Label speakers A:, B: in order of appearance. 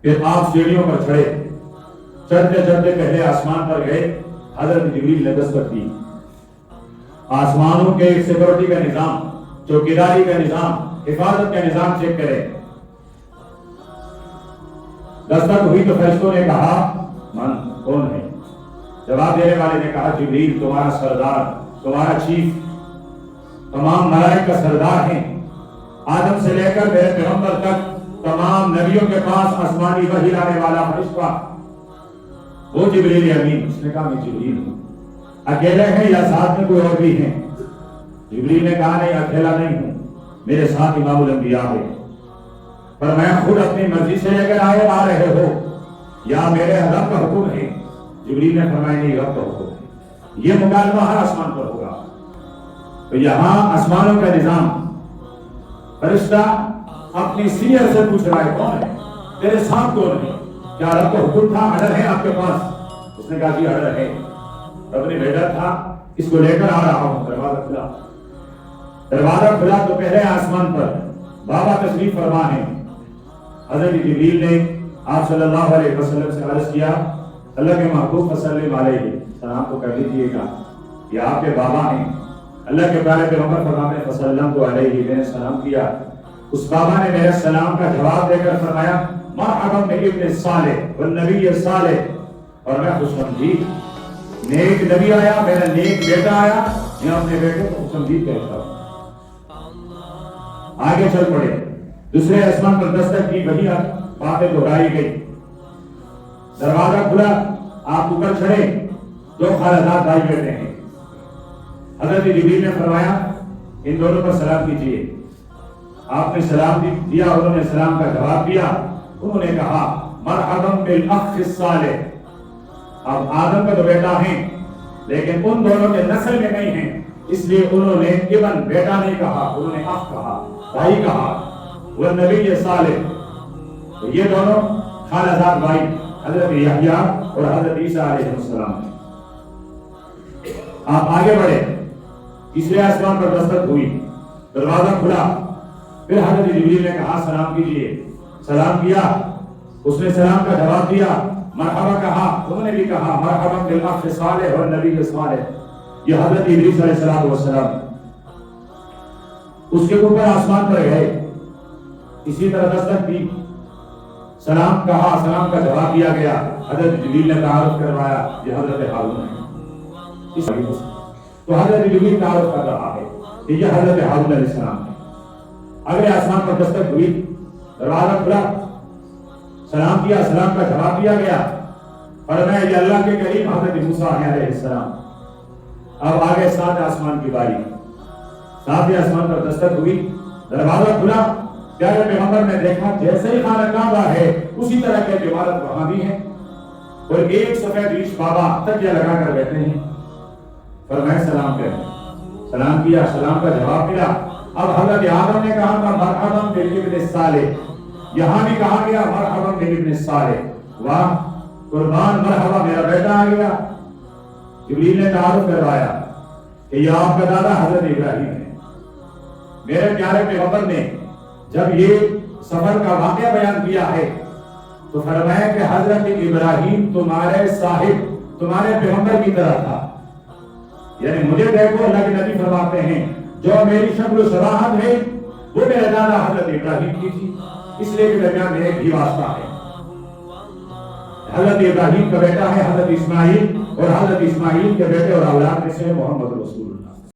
A: پھر آپ سیڑھیوں پر چڑھے، چڑھتے چڑھتے پہلے آسمان پر گئے، حضرت جبریل نے دستک دی۔ آسمانوں کے سیکورٹی کا نظام، چوکیداری کا نظام، حفاظت کا نظام چیک کرے۔ دستک ہوئی تو فرشتوں نے کہا من کون ہے؟ جواب دینے والے نے کہا جبریل تمہارا سردار، تمہارا چیف، تمام ملائکہ کا سردار ہیں، آدم سے لے کر میرے پیغمبر تک تمام نبیوں کے پاس آسمانی وحی لانے والا فرشتہ وہ جبریل امین۔ اس نے کہا میں جبریل ہوں، اکیلے ہیں یا ساتھ میں کوئی اور بھی ہیں؟ جبریل نے کہا نہیں اکیلا نہیں ہوں، میرے ساتھ امام الانبیاء ہے، پر میں خود اپنی مرضی سے لے کر آ رہے ہو یا میرے رب کا حکم ہے؟ جبریل نے فرمایا نہیں رب کا حکم ہے، یہ مکالمہ ہر آسمان پر ہوگا۔ تو یہاں آسمانوں کا نظام، فرشتہ اپنی سینئر سے پوچھ رہا ہے کون ہے، تیرے ساتھ کون ہے؟ کیا رب کا حکم تھا؟ آرڈر ہے آپ کے پاس؟ اس نے کہا جی آرڈر ہے، رب نے بھیجا تھا، اس کو لے کر آ رہا ہوں۔ دروازہ کھلا، دروازہ کھلا تو پہلے آسمان پر بابا تشریف فرما ہے۔ حضرت جبریل نے آپ صلی اللہ علیہ وسلم سے عرض کیا اللہ کے محبوب وسلم علیہ سلام کو کر دیجیے گا، یہ آپ کے بابا ہیں۔ اللہ کے پیارے پیغمبر فرماتے ہیں وسلم کو علیہ، میں نے سلام کیا، اس بابا نے میرے سلام کا جواب دے کر فرمایا مرحبا بابن صالح والنبی صالح، اور میں خوش آمدید، نیک نبی آیا، میرا نیک بیٹا آیا، میں اپنے بیٹے کو خوش آمدید کہتا ہوں۔ آگے چل پڑے، دوسرے آسمان پر دستک کی، وہی باتیں دہرائی گئی۔ دروازہ کھلا، آپ اوپر چڑھے، دو خالدار بھائی بیٹھے ہیں۔ حضرت جبریل نے فرمایا ان دونوں پر سلام کیجیے۔ آپ نے سلام دیا، انہوں نے سلام کا جواب دیا۔ انہوں نے کہا مرحبا بالاخ الصالح، اب آدم کا تو بیٹا ہیں لیکن ان دونوں کے نسل میں نہیں ہیں، اس لیے انہوں نے ابن بیٹا نہیں کہا، انہوں نے اخ کہا، بھائی کہا، وہ نبی صالح۔ تو یہ دونوں خالدار بھائی حضرت یحییٰ اور حضرت عیسیٰ علیہ السلام ہیں۔ آپ آگے بڑھے، تیسرے آسمان پر دستک ہوئی، دروازہ کھلا، پھر حضرت جبریل نے کہا سلام کیجیے۔ سلام کیا، اس نے سلام کا جواب دیا، مرحبا کہا، انہوں نے بھی کہا مرحبا بالاخ صالح اور نبی صالح، یہ حضرت ادریس علیہ السلام۔ اس کے اوپر آسمان پر گئے، اسی طرح دستک دی، سلام کہا، سلام کا جواب دیا گیا۔ حضرت جبریل نے تعارف کروایا یہ حضرت ہارون ہے۔ تو حضرت جبریل تعارف کر رہا ہے کہ یہ حضرت ہارون علیہ السلام ہے۔ اگلے آسمان پر دستک ہوئی، دروازہ کھلا، سلام کیا، سلام کا جواب دیا گیا، فرمایا یہ اللہ کے کریم حضرت موسیٰ علیہ السلام۔ اب آگے سات آسمان کی باری، ساتویں آسمان پر دستک ہوئی، دروازہ کھلا، پیارے پیغمبر نے دیکھا جیسے ہی خانہ کعبہ ہے اسی طرح کے عمارت وہاں بھی ہے، اور ایک سفید ریش بابا تکیہ لگا کر بیٹھے ہیں۔ فرمایا سلام کریں، سلام کیا، سلام کا جواب ملا۔ اب حضرت آدم نے کہا تھا مرحبا بالابن صالح، یہاں بھی کہا گیا مرحبا بالابن صالح، واہ قربان، مرحبا میرا بیٹا آ گیا۔ جبریل نے تعارف کروایا کہ یہ آپ کا دادا حضرت ابراہیم ہے۔ میرے پیارے پیغمبر نے جب یہ سفر کا واقعہ بیان کیا ہے تو فرمایا کہ حضرت ابراہیم تمہارے صاحب، تمہارے پیغمبر کی طرح تھا، یعنی مجھے دیکھو، اللہ کے نبی فرماتے ہیں جو میری شکل و شباہت ہے وہ میرے دادا حضرت ابراہیم کی تھی، اس لیے کہ درمیان میں ایک ہی واسطہ ہے۔ حضرت ابراہیم کا بیٹا ہے حضرت اسماعیل، اور حضرت اسماعیل کے بیٹے اور اولاد میں سے محمد رسول اللہ۔